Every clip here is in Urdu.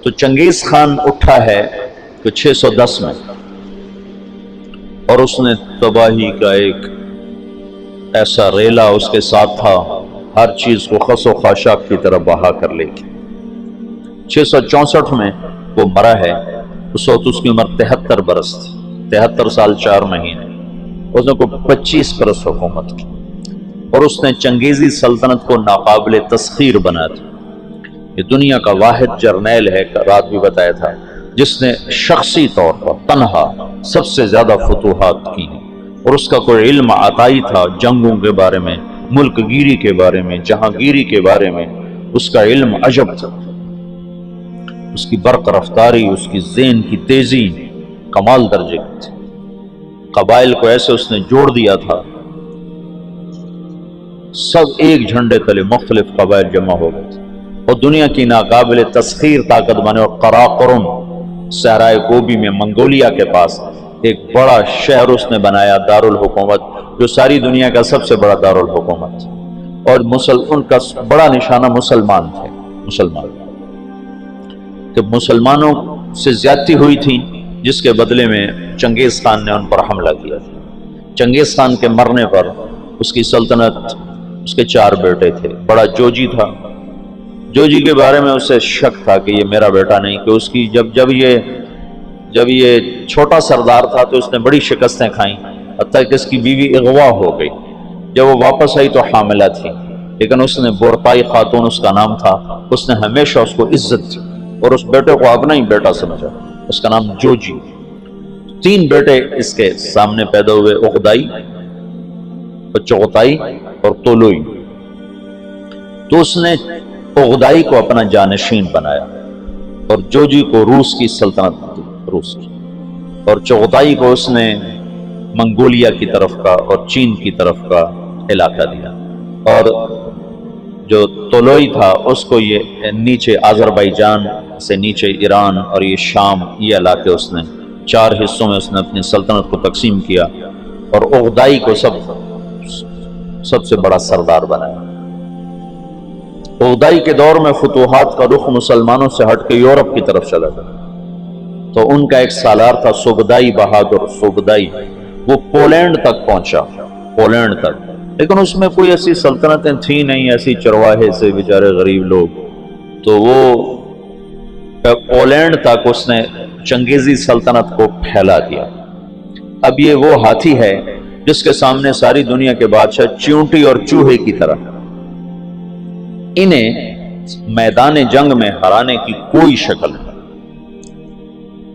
تو چنگیز خان اٹھا ہے کہ 610 میں، اور اس نے تباہی کا ایک ایسا ریلا اس کے ساتھ تھا، ہر چیز کو خس و خاشاک کی طرف بہا کر لے گی۔ 664 میں وہ مرا ہے، اس وقت اس کی عمر 73 برس تھی، 73 سال 4 مہینے۔ اس نے کوئی 25 برس حکومت کی، اور اس نے چنگیزی سلطنت کو ناقابل تسخیر بنا دیا۔ یہ دنیا کا واحد جرنیل ہے، رات بھی بتایا تھا، جس نے شخصی طور پر تنہا سب سے زیادہ فتوحات کی ہیں، اور اس کا کوئی علم عطائی تھا جنگوں کے بارے میں، ملک گیری کے بارے میں، جہاں گیری کے بارے میں اس کا علم عجب تھا۔ اس کی برق رفتاری، اس کی ذہن کی تیزی کمال درجے کی تھی۔ قبائل کو ایسے اس نے جوڑ دیا تھا، سب ایک جھنڈے تلے مختلف قبائل جمع ہو گئے تھے، اور دنیا کی ناقابل تسخیر طاقت بنے۔ اور قراقرم صحرائے گوبی میں منگولیا کے پاس ایک بڑا شہر اس نے بنایا، دارالحکومت، جو ساری دنیا کا سب سے بڑا دارالحکومت، اور ان کا بڑا نشانہ مسلمان تھے۔ کہ مسلمانوں سے زیادتی ہوئی تھی، جس کے بدلے میں چنگیز خان نے ان پر حملہ کیا تھا۔ چنگیز خان کے مرنے پر اس کی سلطنت، اس کے 4 بیٹے تھے۔ بڑا جوجی تھا، جوجی کے بارے میں اسے شک تھا کہ یہ میرا بیٹا نہیں، کہ اس کی جب یہ چھوٹا سردار تھا تو اس نے بڑی شکستیں کھائیں، حتیٰ کہ اس کی بیوی اغوا ہو گئی۔ جب وہ واپس آئی تو حاملہ تھی، لیکن اس نے بورتائی خاتون اس کا نام تھا، اس نے ہمیشہ اس کو عزت دی اور اس بیٹے کو اپنا ہی بیٹا سمجھا، اس کا نام جوجی۔ 3 بیٹے اس کے سامنے پیدا ہوئے، عقدائی، چغتائی اور طولوئی۔ تو اس نے عقدائی کو اپنا جانشین بنایا، اور جوجی کو روس کی سلطنت دی، روس کی، اور چغتائی کو اس نے منگولیا کی طرف کا اور چین کی طرف کا علاقہ دیا، اور جو طولوئی تھا اس کو یہ نیچے آذربائیجان سے نیچے ایران اور یہ شام، یہ علاقے اس نے 4 حصوں میں اس نے اپنی سلطنت کو تقسیم کیا، اور عقدائی کو سب سے بڑا سردار بنایا۔ عقدائی کے دور میں فتوحات کا رخ مسلمانوں سے ہٹ کے یورپ کی طرف چلا گیا، تو ان کا ایک سالار تھا سوگدائی بہادر سوگدائی، وہ پولینڈ تک پہنچا، پولینڈ تک، لیکن اس میں کوئی ایسی سلطنتیں تھیں نہیں، ایسی چرواہے سے بیچارے غریب لوگ، تو وہ پولینڈ تک اس نے چنگیزی سلطنت کو پھیلا دیا۔ اب یہ وہ ہاتھی ہے جس کے سامنے ساری دنیا کے بادشاہ چیونٹی اور چوہے کی طرح، انہیں میدان جنگ میں ہرانے کی کوئی شکل نہیں۔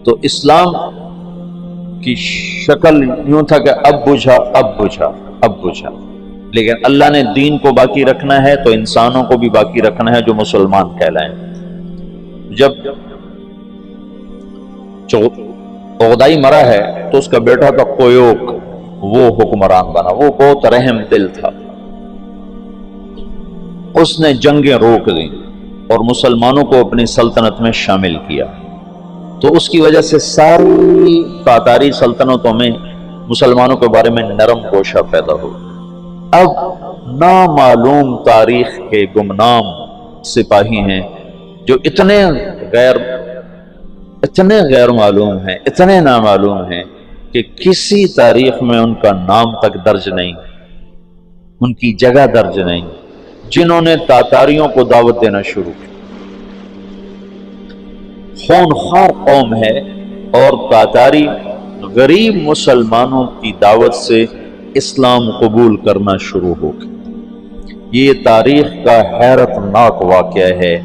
تو اسلام کی شکل یوں تھا کہ اب بجھا، لیکن اللہ نے دین کو باقی رکھنا ہے تو انسانوں کو بھی باقی رکھنا ہے جو مسلمان کہلائیں۔ جب عقدائی مرا ہے تو اس کا بیٹا تھا قیوق، وہ حکمران بنا، وہ بہت رحم دل تھا، اس نے جنگیں روک دیں اور مسلمانوں کو اپنی سلطنت میں شامل کیا، تو اس کی وجہ سے ساری تاتاری سلطنتوں میں مسلمانوں کے بارے میں نرم گوشہ پیدا ہو۔ اب نامعلوم تاریخ کے گمنام سپاہی ہیں جو اتنے غیر معلوم ہیں، اتنے نامعلوم ہیں کہ کسی تاریخ میں ان کا نام تک درج نہیں، ان کی جگہ درج نہیں، جنہوں نے تاتاریوں کو دعوت دینا شروع کی۔ خونخوار قوم ہے، اور تاتاری غریب مسلمانوں کی دعوت سے اسلام قبول کرنا شروع ہو گیا۔ یہ تاریخ کا حیرت ناک واقعہ ہے۔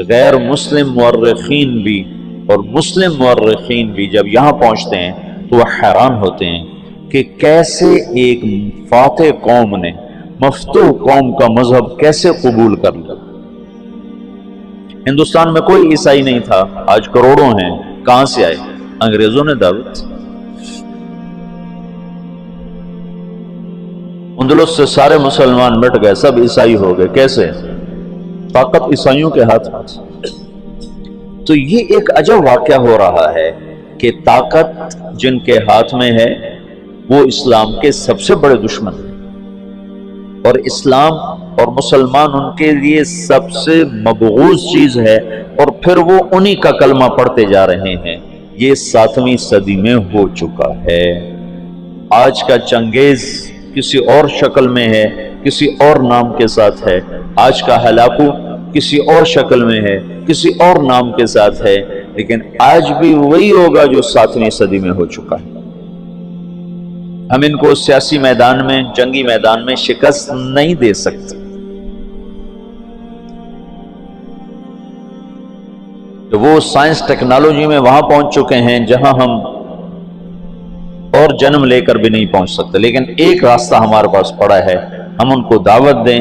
غیر مسلم مورخین بھی اور مسلم مورخین بھی جب یہاں پہنچتے ہیں تو وہ حیران ہوتے ہیں کہ کیسے ایک فاتح قوم نے مفتوح قوم کا مذہب کیسے قبول کر لیا۔ ہندوستان میں کوئی عیسائی نہیں تھا، آج کروڑوں ہیں، کہاں سے آئے؟ انگریزوں نے دعوت۔ اندلس سے سارے مسلمان مٹ گئے، سب عیسائی ہو گئے، کیسے؟ طاقت عیسائیوں کے ہاتھ میں۔ تو یہ ایک عجب واقعہ ہو رہا ہے کہ طاقت جن کے ہاتھ میں ہے وہ اسلام کے سب سے بڑے دشمن ہیں، اور اسلام اور مسلمان ان کے لیے سب سے مبغوض چیز ہے، اور پھر وہ انہی کا کلمہ پڑھتے جا رہے ہیں۔ یہ 7ویں صدی میں ہو چکا ہے۔ آج کا چنگیز کسی اور شکل میں ہے، کسی اور نام کے ساتھ ہے۔ آج کا ہلاکو کسی اور شکل میں ہے، کسی اور نام کے ساتھ ہے، لیکن آج بھی وہی ہوگا جو 7ویں صدی میں ہو چکا ہے۔ ہم ان کو سیاسی میدان میں، جنگی میدان میں شکست نہیں دے سکتے۔ وہ سائنس ٹیکنالوجی میں وہاں پہنچ چکے ہیں جہاں ہم اور جنم لے کر بھی نہیں پہنچ سکتے، لیکن ایک راستہ ہمارے پاس پڑا ہے، ہم ان کو دعوت دیں۔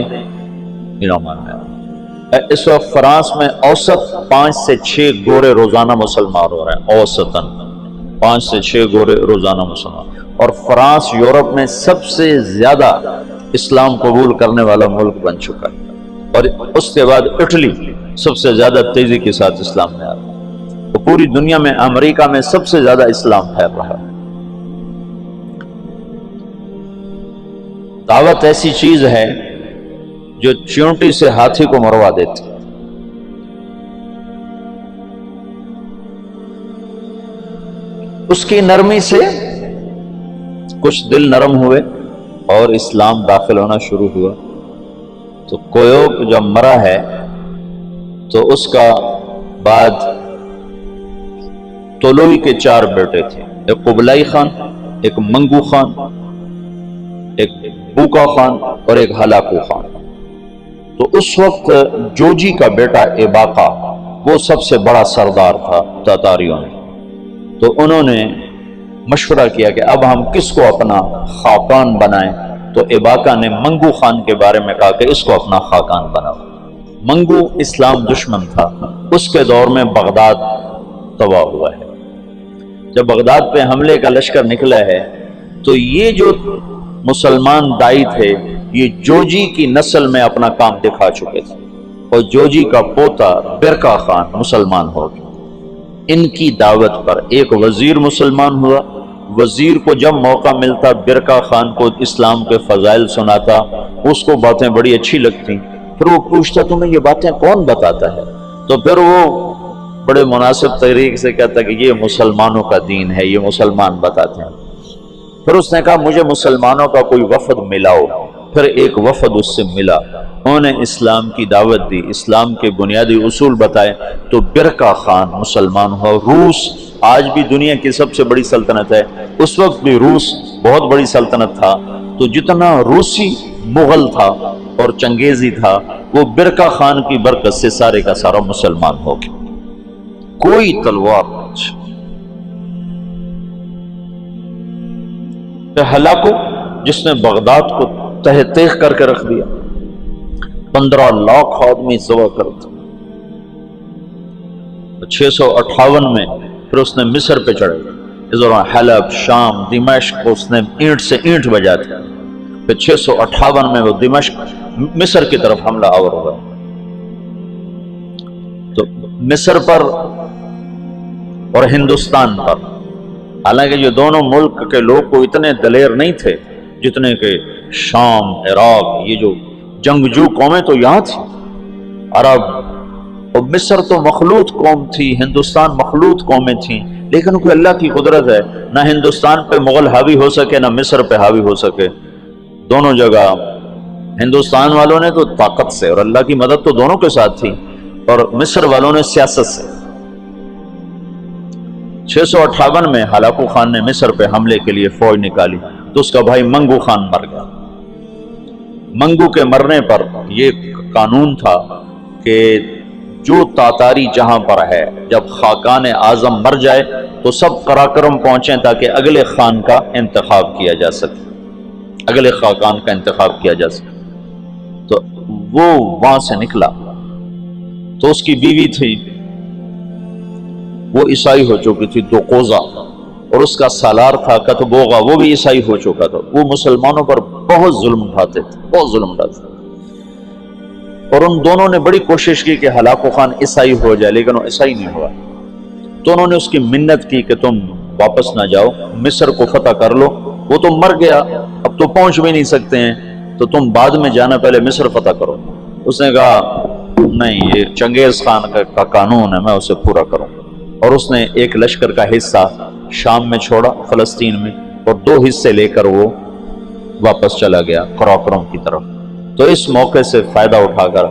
اس وقت فرانس میں اوسط 5 سے 6 گورے روزانہ مسلمان ہو رہے ہیں، اوسطاً 5 سے 6 گورے روزانہ مسلمان، اور فرانس یورپ میں سب سے زیادہ اسلام قبول کرنے والا ملک بن چکا ہے، اور اس کے بعد اٹلی سب سے زیادہ تیزی کے ساتھ اسلام میں آ رہا ہے، تو پوری دنیا میں امریکہ میں سب سے زیادہ اسلام پھیل رہا ہے۔ دعوت ایسی چیز ہے جو چیونٹی سے ہاتھی کو مروا دیتی۔ اس کی نرمی سے کچھ دل نرم ہوئے اور اسلام داخل ہونا شروع ہوا۔ تو کویوک جب مرا ہے تو اس کا بعد طولوی کے 4 بیٹے تھے، ایک قبلائی خان، ایک منگو خان، ایک بوکا خان اور ایک ہلاکو خان۔ تو اس وقت جوجی کا بیٹا ایباقا وہ سب سے بڑا سردار تھا تاتاریوں میں، تو انہوں نے مشورہ کیا کہ اب ہم کس کو اپنا خاقان بنائیں، تو ایباقا نے منگو خان کے بارے میں کہا کہ اس کو اپنا خاقان بناؤ۔ منگو اسلام دشمن تھا، اس کے دور میں بغداد تباہ ہوا ہے۔ جب بغداد پہ حملے کا لشکر نکلا ہے تو یہ جو مسلمان دائی تھے یہ جوجی کی نسل میں اپنا کام دکھا چکے تھے، اور جوجی کا پوتا برکا خان مسلمان ہو گیا۔ ان کی دعوت پر ایک وزیر مسلمان ہوا، وزیر کو جب موقع ملتا برکا خان کو اسلام کے فضائل سناتا، اس کو باتیں بڑی اچھی لگتی، پھر وہ پوچھتا تمہیں یہ باتیں کون بتاتا ہے، تو پھر وہ بڑے مناسب طریقے سے کہتا کہ یہ مسلمانوں کا دین ہے، یہ مسلمان بتاتے ہیں۔ پھر اس نے کہا مجھے مسلمانوں کا کوئی وفد ملاؤ، پھر ایک وفد اس سے ملا، انہوں نے اسلام کی دعوت دی، اسلام کے بنیادی اصول بتائے، تو برکا خان مسلمان ہوا۔ روس آج بھی دنیا کی سب سے بڑی سلطنت ہے، اس وقت بھی روس بہت بڑی سلطنت تھا، تو جتنا روسی مغل تھا اور چنگیزی تھا وہ برکا خان کی برکت سے سارے کا سارا مسلمان ہو گیا، کوئی تلوار نہیں۔ ہلاکو جس نے بغداد کو تہ تیغ کر کے رکھ دیا، 15 لاکھ آدمی ذبح کر دیا۔ 658 میں پھر اس نے مصر پہ چڑھے، اس دوران حلب، شام، دمشق کو اس نے اینٹ سے اینٹ بجا دیا۔ پھر 658 میں وہ دمشق مصر کی طرف حملہ آور ہوا۔ تو مصر پر اور ہندوستان پر، حالانکہ یہ دونوں ملک کے لوگ کو اتنے دلیر نہیں تھے جتنے کہ شام، عراق، یہ جو جنگجو قومیں تو یہاں تھی، عرب اور مصر تو مخلوط قوم تھی، ہندوستان مخلوط قومیں تھیں، لیکن کوئی اللہ کی قدرت ہے، نہ ہندوستان پہ مغل حاوی ہو سکے نہ مصر پہ حاوی ہو سکے، دونوں جگہ ہندوستان والوں نے تو طاقت سے، اور اللہ کی مدد تو دونوں کے ساتھ تھی، اور مصر والوں نے سیاست سے۔ 658 میں ہلاکو خان نے مصر پہ حملے کے لیے فوج نکالی تو اس کا بھائی منگو خان مر گیا۔ منگو کے مرنے پر یہ قانون تھا کہ جو تاتاری جہاں پر ہے، جب خاقان اعظم مر جائے تو سب قراقرم پہنچیں تاکہ اگلے خان کا انتخاب کیا جا سکے، اگلے خاقان کا انتخاب کیا جا سکے۔ تو وہ وہاں سے نکلا تو اس کی بیوی تھی، وہ عیسائی ہو چکی تھی، دوقوزہ، اور اس کا سالار تھا کتبوغا، وہ بھی عیسائی ہو چکا تھا۔ وہ مسلمانوں پر بہت ظلم اٹھاتے تھے، بہت ظلم اٹھاتے تھے، اور ان دونوں نے بڑی کوشش کی کہ ہلاکو خان عیسائی ہو جائے، لیکن وہ عیسائی نہیں ہوا۔ تو انہوں نے اس کی منت کی کہ تم واپس نہ جاؤ، مصر کو فتح کر لو، وہ تو مر گیا، اب تو پہنچ بھی نہیں سکتے ہیں، تو تم بعد میں جانا، پہلے مصر فتح کرو۔ اس نے کہا نہیں، یہ چنگیز خان کا قانون ہے، میں اسے پورا کروں۔ اور اس نے ایک لشکر کا حصہ شام میں چھوڑا، فلسطین میں، اور 2 حصے لے کر وہ واپس چلا گیا قراقرم کی طرف۔ تو اس موقع سے فائدہ اٹھا کر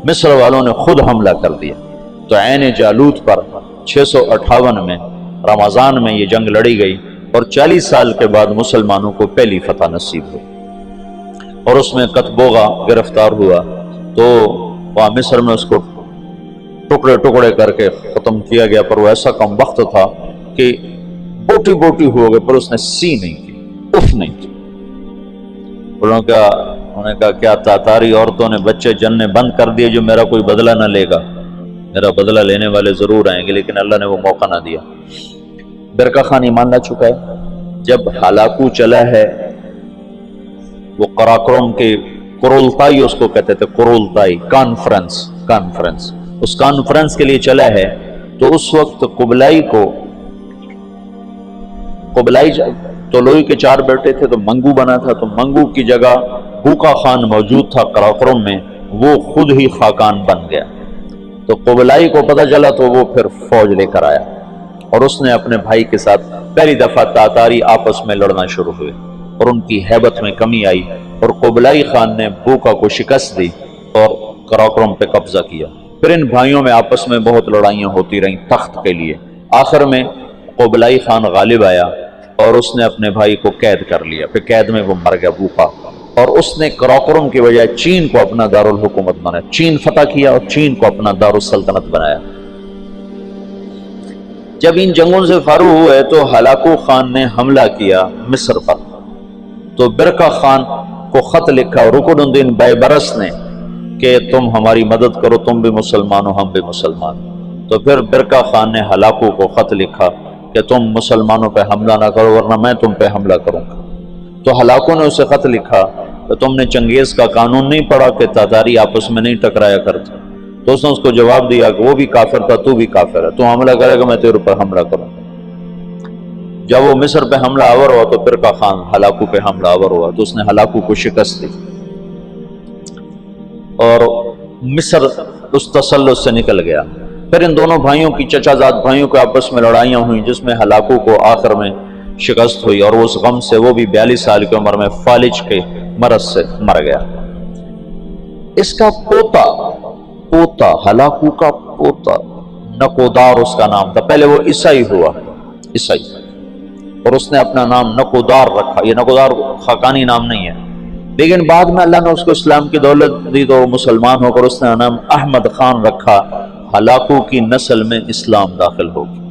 مصر والوں نے خود حملہ کر دیا۔ تو عین جالوت پر 658 میں رمضان میں یہ جنگ لڑی گئی، اور 40 سال کے بعد مسلمانوں کو پہلی فتح نصیب ہوئی۔ اور اس میں کتبوغا گرفتار ہوا، تو وہاں مصر میں اس کو ٹکڑے ٹکڑے کر کے ختم کیا گیا، پر وہ ایسا کم وقت تھا کہ بوٹی بوٹی ہو گئے، پر اس نے سی نہیں کی، اف نہیں کی۔ انہوں نے کہا کیا تاتاری عورتوں نے بچے جننے بند کر دیے جو میرا کوئی بدلہ نہ لے گا؟ میرا بدلہ لینے والے ضرور آئیں گے، لیکن اللہ نے وہ موقع نہ دیا۔ برقع خان ایمان لا چکا ہے۔ جب ہلاکو چلا ہے، وہ قراقرم کے قرولتائی اس کو کہتے تھے، قرولتائی کانفرنس، اس کانفرنس کے لیے چلا ہے، تو اس وقت قبلائی طلوئی کے 4 بیٹے تھے، تو منگو بنا تھا، تو منگو کی جگہ بوقا خان موجود تھا قراقرم میں، وہ خود ہی خاقان بن گیا۔ تو قبلائی کو پتہ چلا، تو وہ پھر فوج لے کر آیا، اور اس نے اپنے بھائی کے ساتھ پہلی دفعہ تاتاری آپس میں لڑنا شروع ہوئے، اور ان کی ہیبت میں کمی آئی، اور قبلائی خان نے بوقا کو شکست دی اور قراقرم پہ قبضہ کیا۔ پھر ان بھائیوں میں آپس میں بہت لڑائیاں ہوتی رہیں تخت کے لیے۔ آخر میں قبلائی خان غالب آیا، اور اس نے اپنے بھائی کو قید کر لیا، پھر قید میں وہ مر گیا بوقا، اور اس نے قراقرم کی بجائے چین کو اپنا دارالحکومت بنایا، چین فتح کیا اور چین کو اپنا دارالسلطنت بنایا۔ جب ان جنگوں سے فارغ ہوئے تو ہلاکو خان نے حملہ کیا مصر پر، تو برقع خان کو خط لکھا رکن الدین بیبرس نے کہ تم ہماری مدد کرو، تم بھی مسلمان ہو، ہم بھی مسلمان۔ تو پھر برقع خان نے ہلاکو کو خط لکھا کہ تم مسلمانوں پہ حملہ نہ کرو، ورنہ میں تم پہ حملہ کروں گا۔ تو ہلاکو نے اسے خط لکھا کہ تم نے چنگیز کا قانون نہیں پڑھا کہ تاتاری آپس میں نہیں ٹکرایا کرتے؟ تو اس نے اس کو جواب دیا کہ وہ بھی کافر تھا، تو بھی کافر ہے، تو حملہ کرے گا میں تیرے پر حملہ کروں۔ جب وہ مصر پہ حملہ آور ہوا تو برقع خان ہلاکو پہ حملہ آور ہوا، تو اس نے ہلاکو کو شکست دی، اور مصر اس تسلط سے نکل گیا۔ پھر ان دونوں بھائیوں کی چچا زاد بھائیوں کے آپس میں لڑائیاں ہوئیں، جس میں ہلاکو کو آخر میں شکست ہوئی، اور اس غم سے وہ بھی 42 سال کی عمر میں فالج کے مرض سے مر گیا۔ اس کا پوتا ہلاکو کا پوتا نکودار اس کا نام تھا، پہلے وہ عیسائی ہوا، عیسائی، اور اس نے اپنا نام نکودار رکھا۔ یہ نکودار خاقانی نام نہیں ہے، لیکن بعد میں اللہ نے اس کو اسلام کی دولت دی تو وہ مسلمان ہو کر اس نے نام احمد خان رکھا۔ ہلاکو کی نسل میں اسلام داخل ہو گیا۔